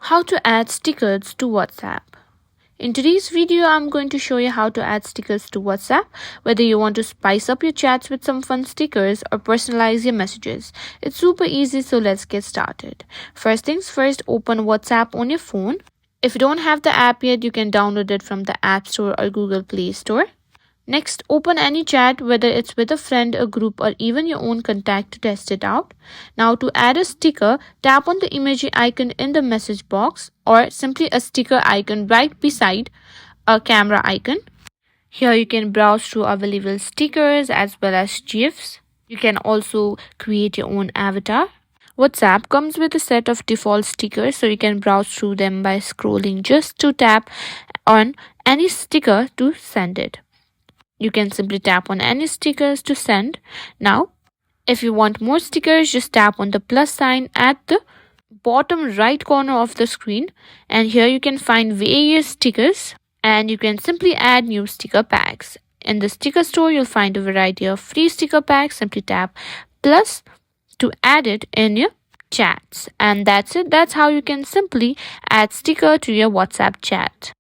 How to add stickers to WhatsApp. In today's video, I'm going to show you how to add stickers to WhatsApp, whether you want to spice up your chats with some fun stickers or personalize your messages. It's super easy, so let's get started. First things first, open WhatsApp on your phone. If you don't have the app yet, you can download it from the App Store or Google Play Store. Next, open any chat, whether it's with a friend, a group, or even your own contact to test it out. Now, to add a sticker, tap on the emoji icon in the message box or simply a sticker icon right beside a camera icon. Here you can browse through available stickers as well as GIFs. You can also create your own avatar. WhatsApp comes with a set of default stickers, so you can browse through them by scrolling just to tap on any sticker to send it. You can simply tap on any stickers to send. Now, if you want more stickers, just tap on the plus sign at the bottom right corner of the screen, and here you can find various stickers and you can simply add new sticker packs. In the sticker store, you'll find a variety of free sticker packs. Simply tap plus to add it in your chats, and that's it. That's how you can simply add sticker to your WhatsApp chat.